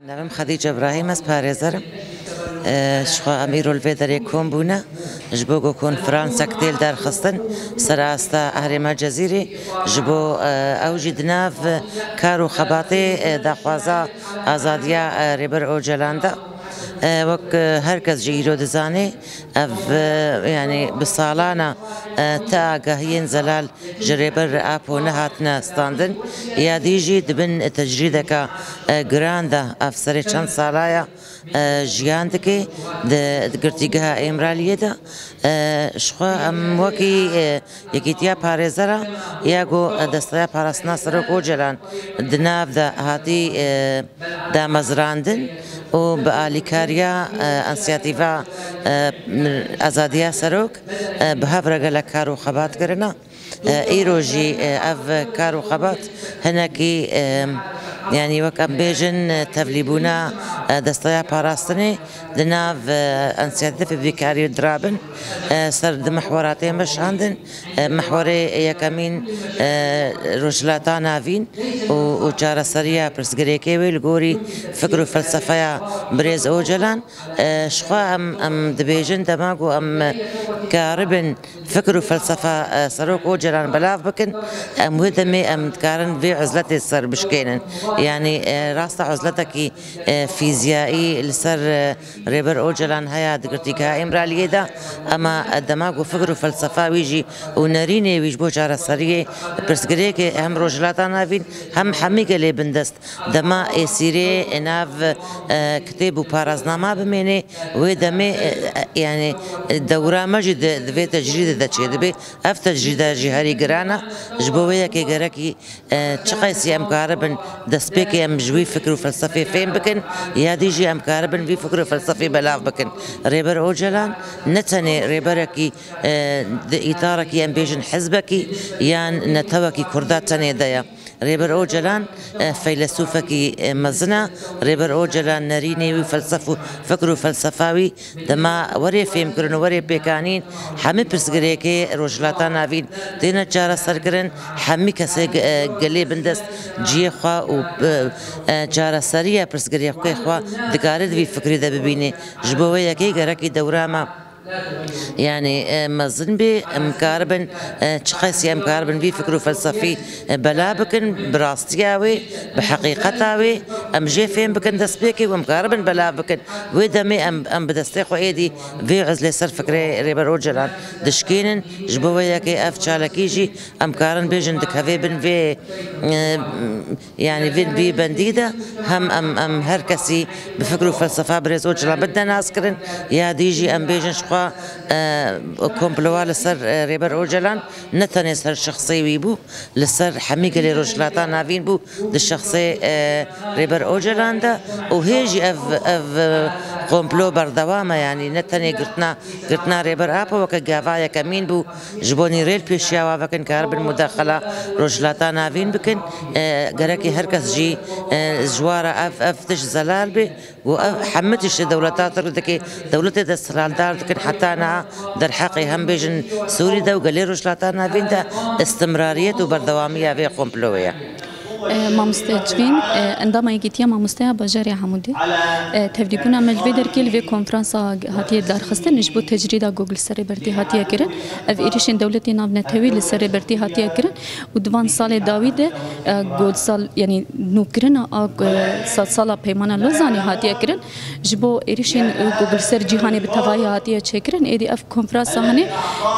نام خدیجه ابراهیم از پارێزەرم. شخوا ئەمیرۆل vê derê kom bûne ji bo konferansek têl derxistin serasta Herêma Cezîrê ji bo ew jî di nav kar û xebatê daxwaza azadiya Rêber Ocalan de. وەک هەر کەس jî îro dizanê ev yanî bi salana te agahiyên zelal ji rêber Apo nehatine standin yadî jî dibin tecrîdeka giran de ev serê çend salaya jiyan dike di girtîgeha Êmraliyê de jixwe em wekî yekîtiya parêzera ya got desteya parastina Serok Ocalan di nav de hatî damezrandin û bi alîkariya înisiyatîva azadiya Serok bi hev re gelek kar û xebat kirine. Îro jî ev kar û xebat hinekî yanî wek em bêjin tevlîbûna desteya parastinê di nav înisiyatîvê vêkarî dirabin ser di mihweratên veşandin. Mihwerê yekemîn rojhilata navîn û çareseriya pirsgirêkê wê li gorî fikr û felsefeya Birêz Ocalan. Jixwe em dibêjin dema got em karibin fikr û felsefa Serok Ocalan belav bikin em wê demê em dikarin vê uzletê ser bişkênin. Yani rasta uzletekî fîziyayî li ser Rêber Ocalan heya di girtîgeha Êmraliyê de ama dema got fikr û felsefa wî jî û nerînê wî ji bo çareseriyê pirsgirêkê hem rojhilata navîn hem hemî gelê bindest dema êsîrê nav kitêb û paraznama bimêne wê demê yani dewra me jî di vê tecrîdê de çê dibe. Ev tecrîde jî herî giran e ji bo wê yekê gerekî çi qesî em karibin destpêkê em ji wî fikr û felsefê fêm bikin yadî jî em karibin vî fikr û felsefê belav bikin. Rêber Ocalan ne tenê rêberekî di îtarekî em bêjin hizbekî yan netewekî Kurda tenê de ye. Rêber Ocalan feylesûfekî mezin e. Rêber Ocalan nerînê wî felsef û fikr û felsefa wî dema werê fêmkirin û werê pêkanîn hemî pirsgirêkê rojhilata navîn têne çareserkirin hemî kesê gelê bindest ciyê xwe û çareseriya pirsgirêkê xwe dikare di vî fikrî de bibîne. Ji bo wê yekê gerekî dewra me yani mezin bê em karibin çi qesî em karibin vî fikr û felsefî belav bikin bi rastiya wê bi heqîqeta wê em jê fêm bikin destpêkê û em karibin belav bikin. Wê demê em bi destê xwe êdî vê uzlê ser fikrê Rêber Ocalan dişkênin ji bo wê yekê ev çalekî jî em karin bêjin dikevê bin vê yani vê bendî de hem em her kesî bi fikr û felsefa Birêz Ocalan bidine nazkirin yadî jî em bêjin komplowa li ser Rêber Ocalan ne tenê ser şexsê wî bû li ser hemî gelê rojhilata navîn bû di şexsê Rêber Ocalan de û hê jî ev komplo berdewam e yanî ne tenê girtina Rêber Apo weke gava yekemîn bû ji bo nîrêl pêşiya wavekin karibin mudaxela rojhilata navîn bikin. Gerekî her kes jî ji wara ev tişt zelal bê û ev hemî tiştê dewleta tir dike dewletê de siraldar dikin heta niha derheqê hem bêjin Sûrî de û gelê rojhilata navîn de istimrariyet û berdewamiya vê komployê ye. مامۆستا جوین ئەنداما یەکێتیە مامۆستaya bajarê Hemûdê tevlîbûna me li vê derkê li vê konferansa hatiye darxistin ji bo tecrîda got li ser rêbertî hatiye kirin. Ev êrişên dewletê navnetewî li ser rêbertî hatiye kirin û divan salê dawî de got sal yanî nûkirina sala peymana Lozanê hatiye kirin ji bo êrişên got li ser cîhanê bi tevahî hatiye çêkirin. Êdî ev konferansa hene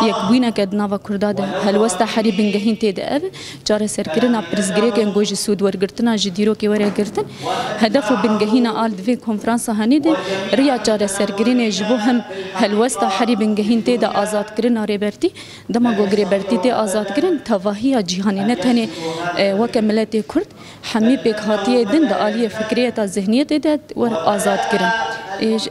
yekbûneke di nava Kurda de helwesta herî bingehîn tê de ev çareserkirina pirsgirêkên got ji Sûd wergirtina ji dîrokê were girtin hedef û bingehîna al di vê konferansa henê de riya çareserkirinê ji bo hem helwesta herî bingehîn tê de azadkirina rêbertî dema got rêbertî tê azadkirin tevahiya cîhanê ne tenê weke miletê Kurd hemî pêk hatiye din di aliyê fikriyeta zihniyetê de wer azadkirin.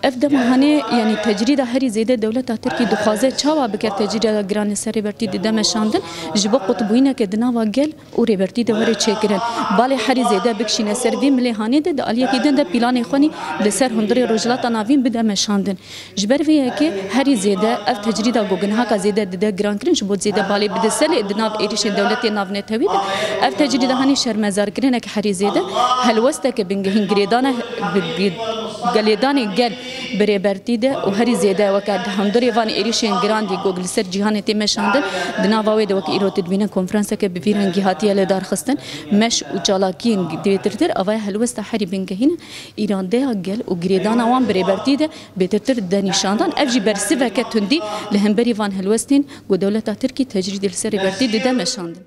اف دمهانه يعني تجريد هري زياده دولة تركي دخوازه چاوا بکر تجريد گران سر برتي دم شاندن جبو قطبوينه که دناوا گل او ريبرتي د ور چيكرن بالي هري زياده بکشينه سر وي مليهانه د اليه كيدن د بلان خوني لسر هندري رجلات ناوين بدم شاندن جبر وي که هري زياده اف تجريد گوگنها کا زياده د گران کرن جبو زياده بالي بدسل دناو ايريش دولتي ناو نتوي اف تجريد هاني شرمزار کرن که هري زياده هلوسته که بنگهين گريدانه گليداني گل بريبرتي ده وهري زياده وكاد هندري فان ايريشين جراندي جوجل سر جهان تيمشاندن دناواوي ده وك ايرو تدبينا كونفرنس که بفيرنگي هاتيه لدار خستن مش وجالاكين ديترتر اواي هلوست حري بنگهين ايران ده گل وگريدانا وان بريبرتي ده بترتر دنيشاندن افجي برسيفه كتندي لهمبري فان هلوستين ودوله تركي تجريد السر برتي ده مشاندن